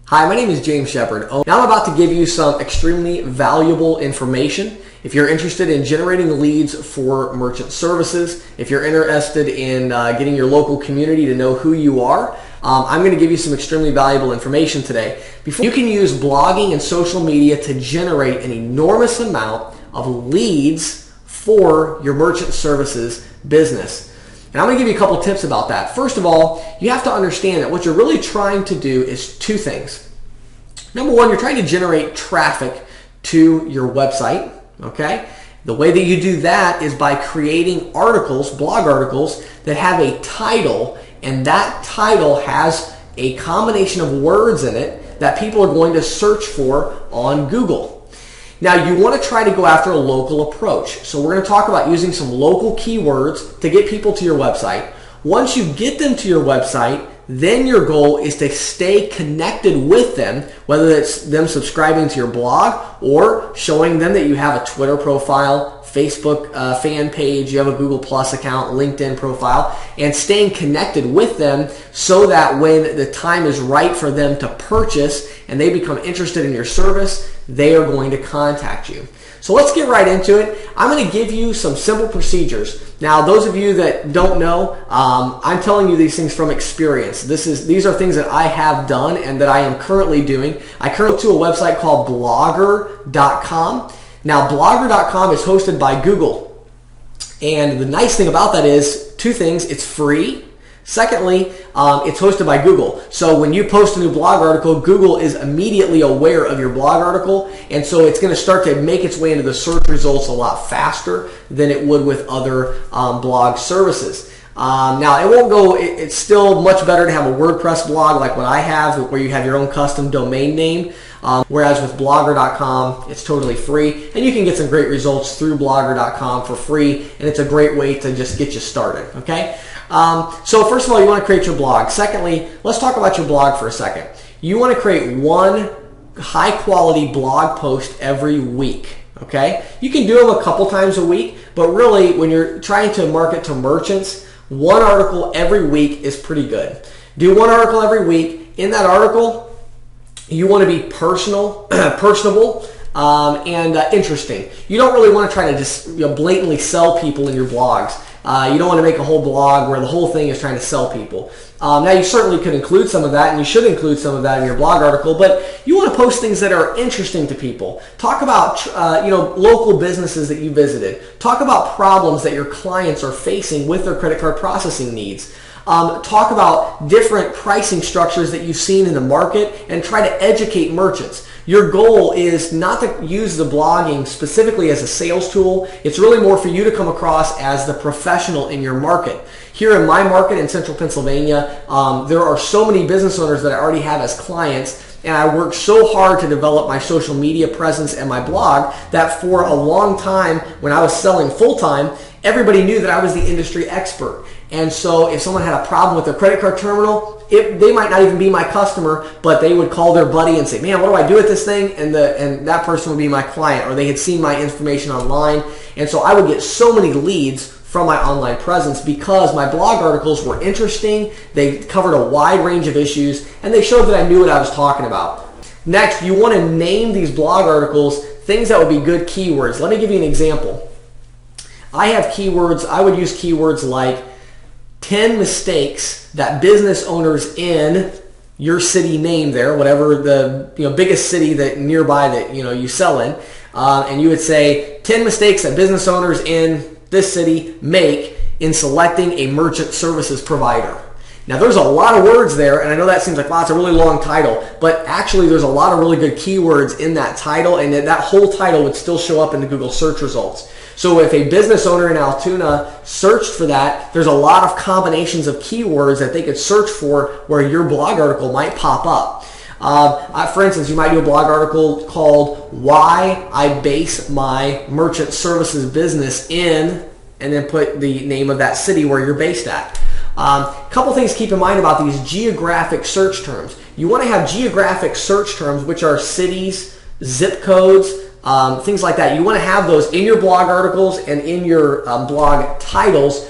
Hi, my name is James Shepard. Now I'm about to give you some extremely valuable information. If you're interested in generating leads for merchant services, if you're interested in getting your local community to know who you are, I'm going to give you some extremely valuable information today. You can use blogging and social media to generate an enormous amount of leads for your merchant services business. And I'm going to give you a couple tips about that. First of all, you have to understand that what you're really trying to do is two things. Number one, you're trying to generate traffic to your website, okay? The way that you do that is by creating articles, blog articles, that have a title, and that title has a combination of words in it that people are going to search for on Google. Now, you want to try to go after a local approach. So we're going to talk about using some local keywords to get people to your website. Once you get them to your website, then your goal is to stay connected with them, whether it's them subscribing to your blog or showing them that you have a Twitter profile, Facebook fan page, you have a Google Plus account, LinkedIn profile, and staying connected with them so that when the time is right for them to purchase and they become interested in your service, they are going to contact you. So let's get right into it. I'm going to give you some simple procedures. Now, those of you that don't know, I'm telling you these things from experience. These are things that I have done and that I am currently doing. I currently go to a website called Blogger.com. Now, Blogger.com is hosted by Google. And the nice thing about that is two things. It's free. Secondly, it's hosted by Google. So when you post a new blog article, Google is immediately aware of your blog article, and so it's going to start to make its way into the search results a lot faster than it would with other blog services. Now, it won't go, it's still much better to have a WordPress blog like what I have, where you have your own custom domain name. Whereas with Blogger.com, it's totally free, and you can get some great results through Blogger.com for free, and it's a great way to just get you started, okay? So first of all, you want to create your blog. Secondly, let's talk about your blog for a second. You want to create one high-quality blog post every week, okay? You can do them a couple times a week, but really, when you're trying to market to merchants, one article every week is pretty good. Do one article every week. In that article, you want to be personable, and interesting. You don't really want to try to just blatantly sell people in your blogs. You don't want to make a whole blog where the whole thing is trying to sell people. Now, you certainly could include some of that, and you should include some of that in your blog article, but you want to post things that are interesting to people. Talk about local businesses that you visited. Talk about problems that your clients are facing with their credit card processing needs. Talk about different pricing structures that you've seen in the market and try to educate merchants. Your goal is not to use the blogging specifically as a sales tool. It's really more for you to come across as the professional in your market. Here in my market in Central Pennsylvania, there are so many business owners that I already have as clients, and I worked so hard to develop my social media presence and my blog that for a long time when I was selling full-time, everybody knew that I was the industry expert. And so if someone had a problem with their credit card terminal, they might not even be my customer, but they would call their buddy and say, man, what do I do with this thing? And that person would be my client, or they had seen my information online. And so I would get so many leads from my online presence because my blog articles were interesting, they covered a wide range of issues, and they showed that I knew what I was talking about. Next, you want to name these blog articles things that would be good keywords. Let me give you an example. I have keywords, I would use keywords like 10 mistakes that business owners in your city name there, whatever the biggest city that nearby that you sell in, and you would say 10 mistakes that business owners in this city make in selecting a merchant services provider. Now, there's a lot of words there, and I know that seems like, wow, it's a really long title, but actually there's a lot of really good keywords in that title, and that whole title would still show up in the Google search results. So if a business owner in Altoona searched for that, there's a lot of combinations of keywords that they could search for where your blog article might pop up. For instance, you might do a blog article called Why I Base My Merchant Services Business in, and then put the name of that city where you're based at. Couple things to keep in mind about these geographic search terms. You want to have geographic search terms, which are cities, zip codes, things like that. You want to have those in your blog articles and in your blog titles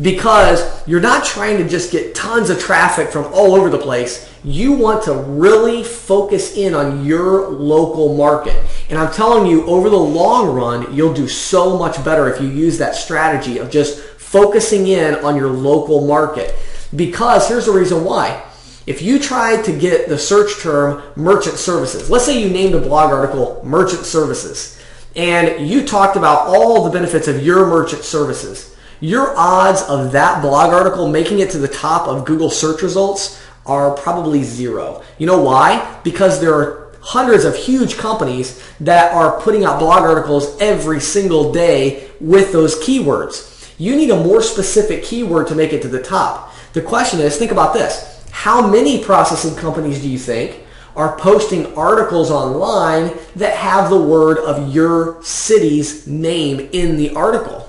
because you're not trying to just get tons of traffic from all over the place. you want to really focus in on your local market. And I'm telling you, over the long run, you'll do so much better if you use that strategy of just focusing in on your local market. Because here's the reason why. If you tried to get the search term merchant services, let's say you named a blog article merchant services, and you talked about all the benefits of your merchant services, your odds of that blog article making it to the top of Google search results are probably zero. You know why? Because there are hundreds of huge companies that are putting out blog articles every single day with those keywords. You need a more specific keyword to make it to the top. The question is, think about this. How many processing companies do you think are posting articles online that have the word of your city's name in the article?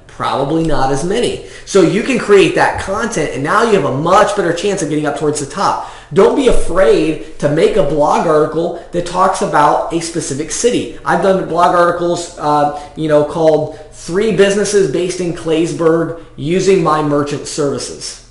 Probably not as many. So you can create that content, and now you have a much better chance of getting up towards the top. Don't be afraid to make a blog article that talks about a specific city. I've done blog articles, called 3 businesses based in Claysburg using my merchant services.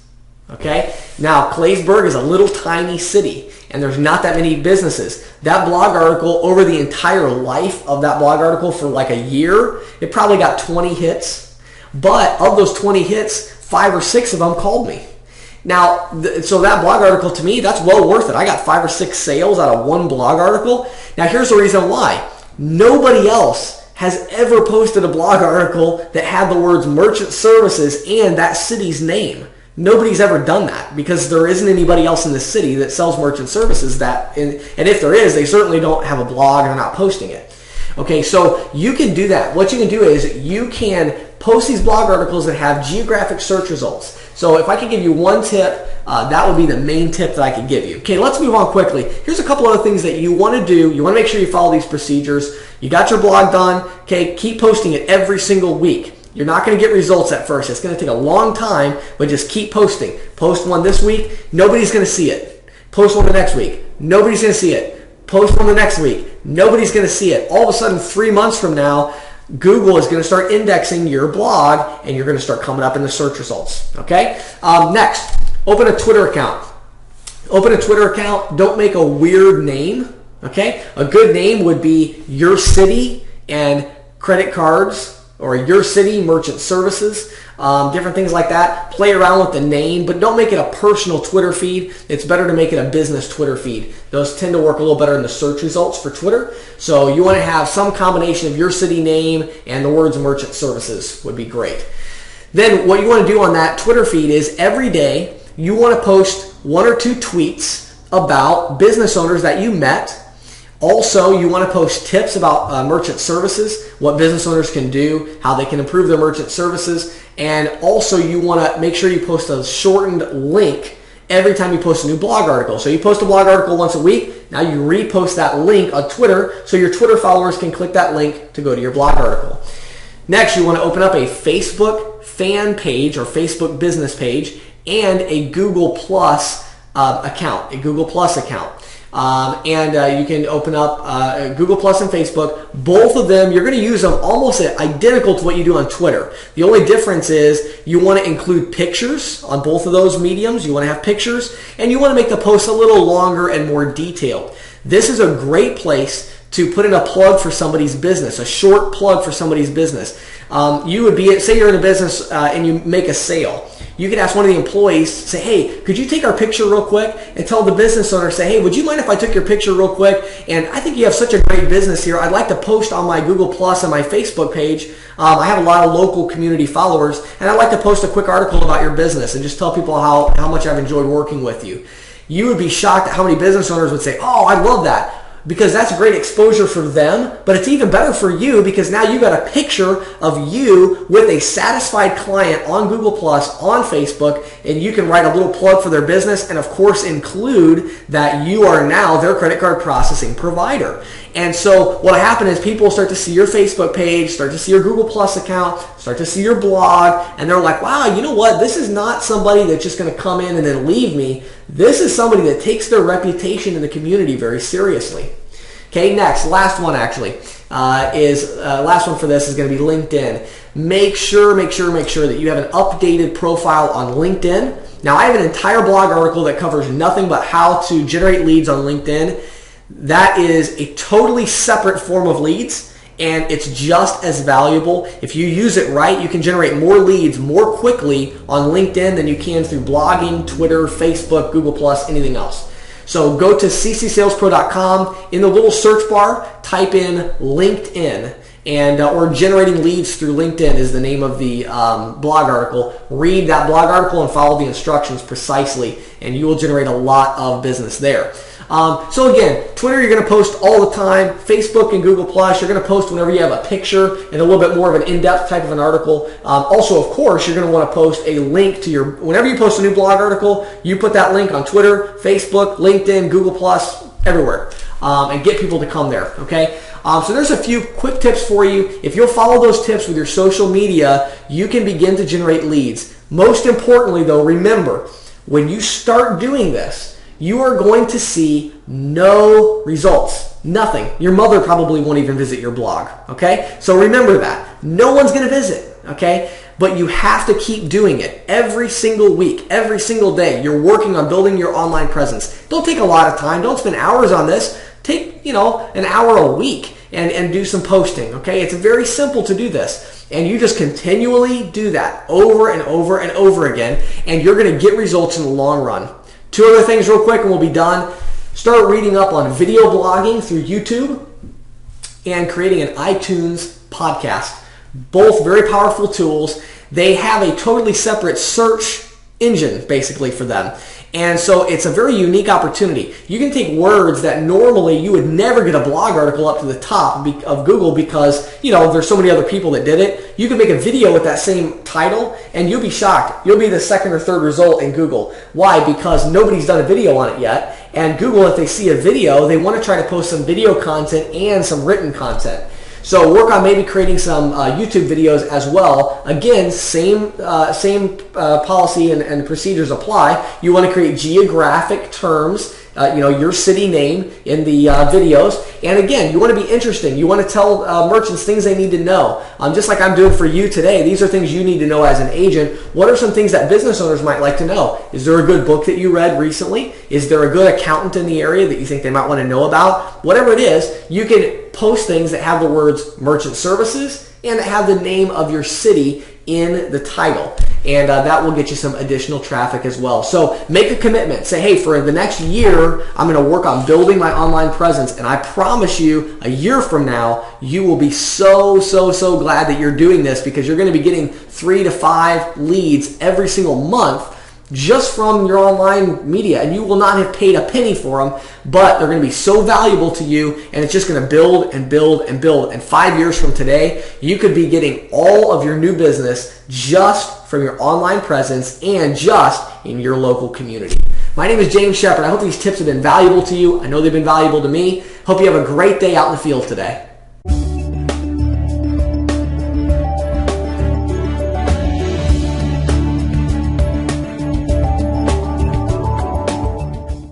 Okay? Now, Claysburg is a little tiny city, and there's not that many businesses. That blog article, over the entire life of that blog article for like a year, it probably got 20 hits. But of those 20 hits, 5 or 6 of them called me. Now, so that blog article, to me, that's well worth it. I got 5 or 6 sales out of one blog article. Now, here's the reason why. Nobody else has ever posted a blog article that had the words merchant services and that city's name. Nobody's ever done that because there isn't anybody else in the city that sells merchant services and if there is, they certainly don't have a blog and they're not posting it. Okay, so you can do that. What you can do is you can post these blog articles that have geographic search results. So if I could give you one tip, that would be the main tip that I could give you. Okay, let's move on quickly. Here's a couple other things that you want to do. You want to make sure you follow these procedures. You got your blog done. Okay, keep posting it every single week. You're not going to get results at first. It's going to take a long time, but just keep posting. Post one this week, nobody's going to see it. Post one the next week, nobody's going to see it. Post one the next week, nobody's going to see it. All of a sudden, 3 months from now, Google is going to start indexing your blog, and you're going to start coming up in the search results. Okay? Next, open a Twitter account. Open a Twitter account. Don't make a weird name. Okay? A good name would be your city and credit cards, or your city merchant services, different things like that. Play around with the name, but don't make it a personal Twitter feed. It's better to make it a business Twitter feed. Those tend to work a little better in the search results for Twitter. So you want to have some combination of your city name and the words merchant services would be great. Then what you want to do on that Twitter feed is every day you want to post 1 or 2 tweets about business owners that you met. Also, you want to post tips about merchant services, what business owners can do, how they can improve their merchant services, and also you want to make sure you post a shortened link every time you post a new blog article. So you post a blog article once a week, now you repost that link on Twitter so your Twitter followers can click that link to go to your blog article. Next, you want to open up a Facebook fan page or Facebook business page and a Google Plus account, you can open up Google Plus and Facebook. Both of them, you're going to use them almost identical to what you do on Twitter. The only difference is you want to include pictures on both of those mediums. You want to have pictures, and you want to make the post a little longer and more detailed. This is a great place to put in a plug for somebody's business, a short plug for somebody's business. You would be, say you're in a business and you make a sale. You could ask one of the employees, say, hey, could you take our picture real quick? And tell the business owner, say, hey, would you mind if I took your picture real quick? And I think you have such a great business here. I'd like to post on my Google Plus and my Facebook page. I have a lot of local community followers, and I'd like to post a quick article about your business and just tell people how much I've enjoyed working with you. You would be shocked at how many business owners would say, oh, I love that. Because that's great exposure for them, but it's even better for you because now you got a picture of you with a satisfied client on Google Plus, on Facebook, and you can write a little plug for their business and of course include that you are now their credit card processing provider. And so what will happen is people will start to see your Facebook page, start to see your Google Plus account, start to see your blog, and they're like, wow, you know what? This is not somebody that's just going to come in and then leave me. This is somebody that takes their reputation in the community very seriously. Okay, next, last one actually, last one for this is going to be LinkedIn. Make sure that you have an updated profile on LinkedIn. Now, I have an entire blog article that covers nothing but how to generate leads on LinkedIn. That is a totally separate form of leads, and it's just as valuable. If you use it right, you can generate more leads more quickly on LinkedIn than you can through blogging, Twitter, Facebook, Google+, anything else. So go to ccsalespro.com. In the little search bar, type in LinkedIn, and or generating leads through LinkedIn is the name of the blog article. Read that blog article and follow the instructions precisely, and you will generate a lot of business there. So again, Twitter, you're going to post all the time. Facebook and Google+, you're going to post whenever you have a picture and a little bit more of an in-depth type of an article. Also, of course, you're going to want to post a link to your, whenever you post a new blog article, you put that link on Twitter, Facebook, LinkedIn, Google+, everywhere, and get people to come there, okay? So there's a few quick tips for you. If you'll follow those tips with your social media, you can begin to generate leads. Most importantly, though, remember, when you start doing this, you are going to see no results. Nothing. Your mother probably won't even visit your blog, okay? So remember that. No one's going to visit, okay? But you have to keep doing it every single week, every single day. You're working on building your online presence. Don't take a lot of time. Don't spend hours on this. Take, an hour a week and do some posting, okay? It's very simple to do this. And you just continually do that over and over and over again, and you're going to get results in the long run. Two other things real quick and we'll be done. Start reading up on video blogging through YouTube and creating an iTunes podcast. Both very powerful tools. They have a totally separate search engine basically for them. And so it's a very unique opportunity. You can take words that normally you would never get a blog article up to the top of Google because, there's so many other people that did it. You can make a video with that same title and you'll be shocked. You'll be the second or third result in Google. Why? Because nobody's done a video on it yet. And Google, if they see a video, they want to try to post some video content and some written content. So work on maybe creating some YouTube videos as well. Again, same policy and procedures apply. You want to create geographic terms, your city name in the videos. And again, you want to be interesting. You want to tell merchants things they need to know. Just like I'm doing for you today, these are things you need to know as an agent. What are some things that business owners might like to know? Is there a good book that you read recently? Is there a good accountant in the area that you think they might want to know about? Whatever it is, you can post things that have the words merchant services and that have the name of your city in the title. And that will get you some additional traffic as well. So make a commitment. Say, hey, for the next year, I'm going to work on building my online presence. And I promise you, a year from now, you will be so glad that you're doing this because you're going to be getting 3 to 5 leads every single month just from your online media, and you will not have paid a penny for them, but they're going to be so valuable to you, and it's just going to build and build and build. And 5 years from today, you could be getting all of your new business just from your online presence and just in your local community. My name is James Shepard. I hope these tips have been valuable to you. I know they've been valuable to me. Hope you have a great day out in the field today.